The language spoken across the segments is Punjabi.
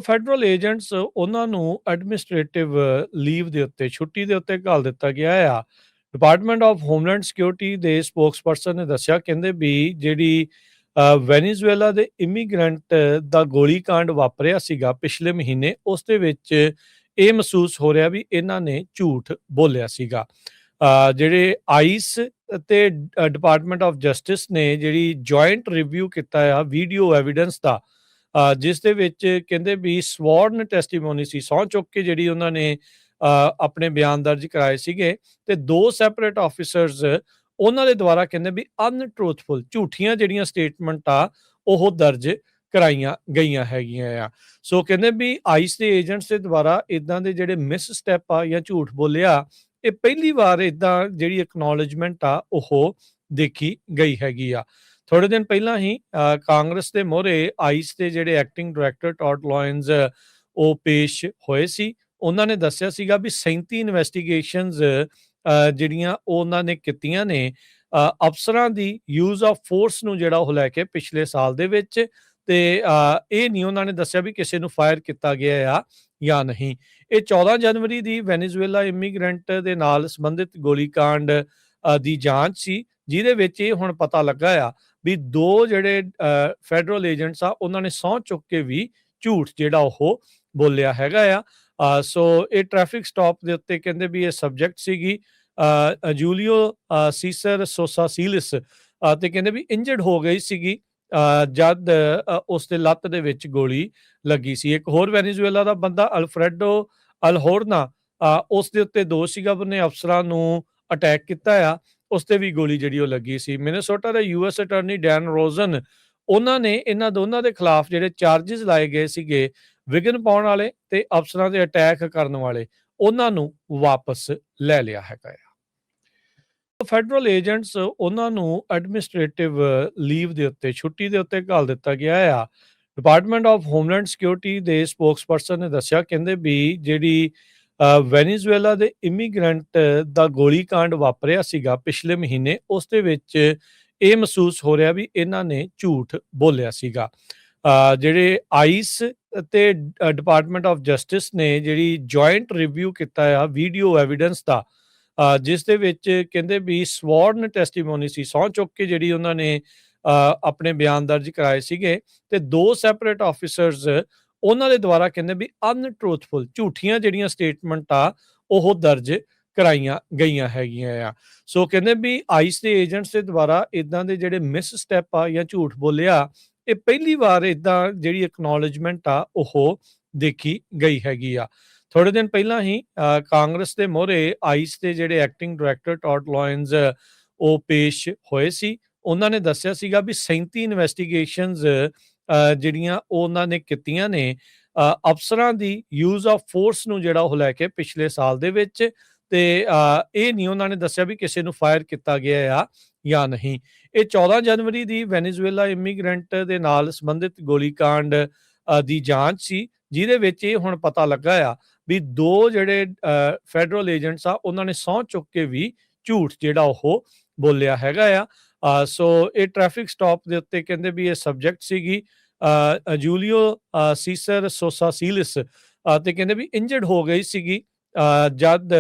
ਫੈਡਰਲ ਏਜੰਟਸ ਉਹਨਾਂ ਨੂੰ ਐਡਮਿਨਿਸਟ੍ਰੇਟਿਵ ਲੀਵ ਦੇ ਉੱਤੇ ਛੁੱਟੀ ਦੇ ਉੱਤੇ ਘੱਲ ਦਿੱਤਾ ਗਿਆ ਆ। ਡਿਪਾਰਟਮੈਂਟ ਆਫ ਹੋਮਲੈਂਡ ਸਿਕਿਉਰਿਟੀ ਦੇ ਸਪੋਕਸਪਰਸਨ ਨੇ ਦੱਸਿਆ, ਕਹਿੰਦੇ ਵੀ ਜਿਹੜੀ ਵੈਨੇਜ਼ੁਏਲਾ ਦੇ ਇਮੀਗ੍ਰੈਂਟ ਦਾ ਗੋਲੀकांड ਵਾਪਰਿਆ ਸੀਗਾ ਪਿਛਲੇ ਮਹੀਨੇ, ਉਸ ਦੇ ਵਿੱਚ ਇਹ ਮਹਿਸੂਸ ਹੋ ਰਿਹਾ ਵੀ ਇਹਨਾਂ ਨੇ ਝੂਠ ਬੋਲਿਆ ਸੀਗਾ। ਜਿਹੜੇ ਆਈਸ ਤੇ ਡਿਪਾਰਟਮੈਂਟ ਆਫ ਜਸਟਿਸ ਨੇ ਜਿਹੜੀ ਜੁਆਇੰਟ ਰਿਵਿਊ ਕੀਤਾ ਆ ਵੀਡੀਓ ਐਵੀਡੈਂਸ ਦਾ, ਜਿਸ ਦੇ ਵਿੱਚ ਕਹਿੰਦੇ ਵੀ ਸਵੌਰਨ ਟੈਸਟੀਮੋਨੀ ਸੀ, ਸਹੁੰ ਚੁੱਕ ਕੇ ਜਿਹੜੀ ਉਹਨਾਂ ਨੇ ਆਪਣੇ ਬਿਆਨ ਦਰਜ ਕਰਾਏ ਸੀਗੇ, ਤੇ ਦੋ ਸੈਪਰੇਟ ਆਫਿਸਰਸ ਉਹਨਾਂ ਦੇ ਦੁਆਰਾ ਕਹਿੰਦੇ ਵੀ ਅਨਟਰੂਥਫੁਲ ਝੂਠੀਆਂ ਜਿਹੜੀਆਂ ਸਟੇਟਮੈਂਟ ਆ ਉਹ ਦਰਜ ਕਰਾਈਆਂ ਗਈਆਂ ਹੈਗੀਆਂ ਆ। ਸੋ ਕਹਿੰਦੇ ਵੀ ਆਈਸ ਦੇ ਏਜੰਟਸ ਦੇ ਦੁਆਰਾ ਇਦਾਂ ਦੇ ਜਿਹੜੇ ਮਿਸ ਸਟੈਪ ਆ ਜਾਂ ਝੂਠ ਬੋਲਿਆ, ਇਹ ਪਹਿਲੀ ਵਾਰ ਇਦਾਂ ਜਿਹੜੀ ਐਕਨੋਲੇਜਮੈਂਟ ਆ ਉਹ ਦੇਖੀ ਗਈ ਹੈਗੀ ਆ। ਥੋੜੇ ਦਿਨ ਪਹਿਲਾਂ ਹੀ ਕਾਂਗਰਸ ਦੇ ਮੋਹਰੇ ਆਈਸ ਦੇ ਜਿਹੜੇ ਐਕਟਿੰਗ ਡਾਇਰੈਕਟਰ ਟੌਡ ਲੌਇਨਜ਼ ਉਹ ਪੇਸ਼ ਹੋਏ ਸੀ। ਉਹਨਾਂ ਨੇ ਦੱਸਿਆ ਸੀਗਾ ਵੀ 37 ਇਨਵੈਸਟੀਗੇਸ਼ਨਸ ਜਿਹੜੀਆਂ ਉਹਨਾਂ ਨੇ ਕੀਤੀਆਂ ਨੇ ਅਫਸਰਾਂ ਦੀ ਯੂਜ਼ ਆਫ ਫੋਰਸ ਨੂੰ ਜਿਹੜਾ ਉਹ ਲੈ ਕੇ ਪਿਛਲੇ ਸਾਲ ਦੇ ਵਿੱਚ, ਤੇ ਇਹ ਨਹੀਂ ਉਹਨਾਂ ਨੇ ਦੱਸਿਆ ਵੀ ਕਿਸੇ ਨੂੰ ਫਾਇਰ ਕੀਤਾ ਗਿਆ ਆ ਜਾਂ ਨਹੀਂ। ਇਹ 14 ਜਨਵਰੀ ਦੀ ਵੈਨੇਜ਼ੁਏਲਾ ਇਮੀਗ੍ਰੈਂਟ ਦੇ ਨਾਲ ਸੰਬੰਧਿਤ ਗੋਲੀकांड ਦੀ ਜਾਂਚ ਸੀ, ਜਿਹਦੇ ਵਿੱਚ ਇਹ ਹੁਣ ਪਤਾ ਲੱਗਾ ਆ ਵੀ ਦੋ ਜਿਹੜੇ ਫੈਡਰਲ ਏਜੰਟਸ ਆ ਉਹਨਾਂ ਨੇ ਸਹੁੰ ਚੁੱਕ ਕੇ ਵੀ ਝੂਠ ਜਿਹੜਾ ਉਹ ਬੋਲਿਆ ਹੈਗਾ ਆ। ਸੋ ਇਹ ਟ੍ਰੈਫਿਕ ਸਟਾਪ ਦੇ ਉੱਤੇ ਕਹਿੰਦੇ ਵੀ ਇਹ ਸਬਜੈਕਟ ਸੀਗੀ ਜੂਲੀਓ ਸੀਸਰ ਸੋਸਾ ਸੀਲਿਸ, ਤੇ ਕਹਿੰਦੇ ਵੀ ਇੰਜਰਡ ਹੋ ਗਈ ਸੀਗੀ ਜਦ ਉਸ ਦੇ ਲੱਤ ਦੇ ਵਿੱਚ ਗੋਲੀ ਲੱਗੀ ਸੀ। ਇੱਕ ਹੋਰ ਵੈਨੇਜ਼ੁਏਲਾ ਦਾ ਬੰਦਾ ਅਲਫਰੈਡੋ ਅਲਹੋਰਨਾ, ਉਸ ਦੇ ਉੱਤੇ ਦੋਸ਼ ਸੀਗਾ ਉਹਨੇ ਅਫਸਰਾਂ ਨੂੰ ਅਟੈਕ ਕੀਤਾ ਆ, ਉਸ ਤੇ ਵੀ ਗੋਲੀ ਜਿਹੜੀ ਉਹ ਲੱਗੀ ਸੀ। ਮਿਨੇਸੋਟਾ ਦੇ ਯੂਐਸ ਅਟਾਰਨੀ ਡੈਨ ਰੋਜ਼ਨ, ਉਹਨਾਂ ਨੇ ਇਹਨਾਂ ਦੋਨਾਂ ਦੇ ਖਿਲਾਫ ਜਿਹੜੇ ਚਾਰजेस ਲਾਏ ਗਏ ਸੀਗੇ ਵਿਘਨ ਪਾਉਣ ਵਾਲੇ ਤੇ ਅਫਸਰਾਂ ਦੇ ਅਟੈਕ ਕਰਨ ਵਾਲੇ, ਉਹਨਾਂ ਨੂੰ ਵਾਪਸ ਲੈ ਲਿਆ ਹੈਗਾ ਆ। ਫੈਡਰਲ ਏਜੰਟਸ ਉਹਨਾਂ ਨੂੰ ਐਡਮਿਨਿਸਟ੍ਰੇਟਿਵ ਲੀਵ ਦੇ ਉੱਤੇ ਛੁੱਟੀ ਦੇ ਉੱਤੇ ਘੱਲ ਦਿੱਤਾ ਗਿਆ ਆ। ਡਿਪਾਰਟਮੈਂਟ ਆਫ ਹੋਮਲੈਂਡ ਸਿਕਿਉਰਿਟੀ ਦੇ ਸਪੋਕਸਪਰਸਨ ਨੇ ਦੱਸਿਆ, ਕਹਿੰਦੇ ਵੀ ਜਿਹੜੀ ਵੈਨੇਜ਼ੁਏਲਾ ਦੇ ਇਮੀਗ੍ਰੈਂਟ ਦਾ ਗੋਲੀकांड ਵਾਪਰਿਆ ਸੀਗਾ ਪਿਛਲੇ ਮਹੀਨੇ, ਉਸ ਦੇ ਵਿੱਚ ਇਹ ਮਹਿਸੂਸ ਹੋ ਰਿਹਾ ਵੀ ਇਹਨਾਂ ਨੇ ਝੂਠ ਬੋਲਿਆ ਸੀਗਾ। ਜਿਹੜੇ ਆਈਸ ਤੇ ਡਿਪਾਰਟਮੈਂਟ ਆਫ ਜਸਟਿਸ ਨੇ ਜਿਹੜੀ ਜੁਆਇੰਟ ਰਿਵਿਊ ਕੀਤਾ ਆ ਵੀਡੀਓ ਐਵੀਡੈਂਸ ਦਾ, ਜਿਸ ਦੇ ਵਿੱਚ ਕਹਿੰਦੇ ਵੀ ਸਵੌਰਨ ਟੈਸਟੀਮੋਨੀ ਸੀ, ਸਹੁੰ ਚੁੱਕ ਕੇ ਜਿਹੜੀ ਉਹਨਾਂ ਨੇ ਆਪਣੇ ਬਿਆਨ ਦਰਜ ਕਰਾਏ ਸੀਗੇ, ਤੇ ਦੋ ਸੈਪਰੇਟ ਆਫਿਸਰਸ ਉਹਨਾਂ ਦੇ ਦੁਆਰਾ ਕਹਿੰਦੇ ਵੀ ਅਨਟਰੂਥਫੁਲ ਝੂਠੀਆਂ ਜਿਹੜੀਆਂ ਸਟੇਟਮੈਂਟ ਆ ਉਹ ਦਰਜ ਕਰਾਈਆਂ ਗਈਆਂ ਹੈਗੀਆਂ ਆ। ਸੋ ਕਹਿੰਦੇ ਵੀ ਆਈਸ ਦੇ ਏਜੰਟਸ ਦੇ ਦੁਆਰਾ ਇਦਾਂ ਦੇ ਜਿਹੜੇ ਮਿਸ ਸਟੈਪ ਆ ਜਾਂ ਝੂਠ ਬੋਲਿਆ, ਇਹ ਪਹਿਲੀ ਵਾਰ ਇਦਾਂ ਜਿਹੜੀ ਐਕਨੋਲੇਜਮੈਂਟ ਆ ਉਹ ਦੇਖੀ ਗਈ ਹੈਗੀ ਆ। ਥੋੜੇ ਦਿਨ ਪਹਿਲਾਂ ਹੀ ਕਾਂਗਰਸ ਦੇ ਮੋਹਰੇ ਆਈਸ ਦੇ ਜਿਹੜੇ ਐਕਟਿੰਗ ਡਾਇਰੈਕਟਰ ਟੌਡ ਲੌਇਨਜ਼ ਉਹ ਪੇਸ਼ ਹੋਏ ਸੀ। ਉਹਨਾਂ ਨੇ ਦੱਸਿਆ ਸੀਗਾ ਵੀ 37 ਇਨਵੈਸਟੀਗੇਸ਼ਨਸ ਜਿਹੜੀਆਂ ਉਹਨਾਂ ਨੇ ਕੀਤੀਆਂ ਨੇ ਅਫਸਰਾਂ ਦੀ ਯੂਜ਼ ਆਫ ਫੋਰਸ ਨੂੰ ਜਿਹੜਾ ਉਹ ਲੈ ਕੇ ਪਿਛਲੇ ਸਾਲ ਦੇ ਵਿੱਚ, ਤੇ ਇਹ ਨਹੀਂ ਉਹਨਾਂ ਨੇ ਦੱਸਿਆ ਵੀ ਕਿਸੇ ਨੂੰ ਫਾਇਰ ਕੀਤਾ ਗਿਆ ਆ ਜਾਂ ਨਹੀਂ। ਇਹ 14 ਜਨਵਰੀ ਦੀ ਵੈਨੇਜ਼ੁਏਲਾ ਇਮੀਗ੍ਰੈਂਟ ਦੇ ਨਾਲ ਸੰਬੰਧਿਤ ਗੋਲੀकांड ਦੀ ਜਾਂਚ ਸੀ, ਜਿਹਦੇ ਵਿੱਚ ਇਹ ਹੁਣ ਪਤਾ ਲੱਗਾ ਆ ਵੀ ਦੋ ਜਿਹੜੇ ਫੈਡਰਲ ਏਜੰਟਸ ਆ ਉਹਨਾਂ ਨੇ ਸਹੁੰ ਚੁੱਕ ਕੇ ਵੀ ਝੂਠ ਜਿਹੜਾ ਉਹ ਬੋਲਿਆ ਹੈਗਾ ਆ। ਸੋ ਇਹ ਟ੍ਰੈਫਿਕ ਸਟਾਪ ਦੇ ਉੱਤੇ ਕਹਿੰਦੇ ਵੀ ਇਹ ਸਬਜੈਕਟ ਸੀਗੀ ਜੂਲੀਓ ਸੀਸਰ ਸੋਸਾ ਸੀਲਿਸ, ਤੇ ਕਹਿੰਦੇ ਵੀ ਇੰਜਰਡ ਹੋ ਗਈ ਸੀਗੀ ਜਦ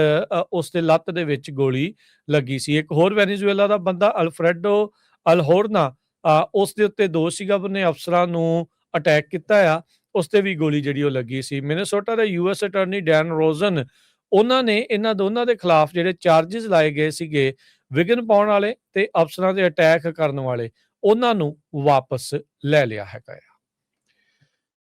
ਉਸ ਦੇ ਲੱਤ ਦੇ ਵਿੱਚ ਗੋਲੀ ਲੱਗੀ ਸੀ। ਇੱਕ ਹੋਰ ਵੈਨੇਜ਼ੁਏਲਾ ਦਾ ਬੰਦਾ ਅਲਫਰੈਡੋ ਅਲਹੋਰਨਾ, ਉਸ ਦੇ ਉੱਤੇ ਦੋਸ਼ ਸੀਗਾ ਉਹਨੇ ਅਫਸਰਾਂ ਨੂੰ ਅਟੈਕ ਕੀਤਾ ਆ, ਉਸ ਤੇ ਵੀ ਗੋਲੀ ਜਿਹੜੀ ਉਹ ਲੱਗੀ ਸੀ। ਮਿਨੇਸੋਟਾ ਦੇ ਯੂਐਸ ਅਟਾਰਨੀ ਡੈਨ ਰੋਜ਼ਨ, ਉਹਨਾਂ ਨੇ ਇਹਨਾਂ ਦੋਨਾਂ ਦੇ ਖਿਲਾਫ ਜਿਹੜੇ ਚਾਰजेस ਲਾਏ ਗਏ ਸੀਗੇ ਵਿਘਨ ਪਾਉਣ ਵਾਲੇ ਤੇ ਅਫਸਰਾਂ ਦੇ ਅਟੈਕ ਕਰਨ ਵਾਲੇ, ਉਹਨਾਂ ਨੂੰ ਵਾਪਸ ਲੈ ਲਿਆ ਹੈਗਾ ਆ।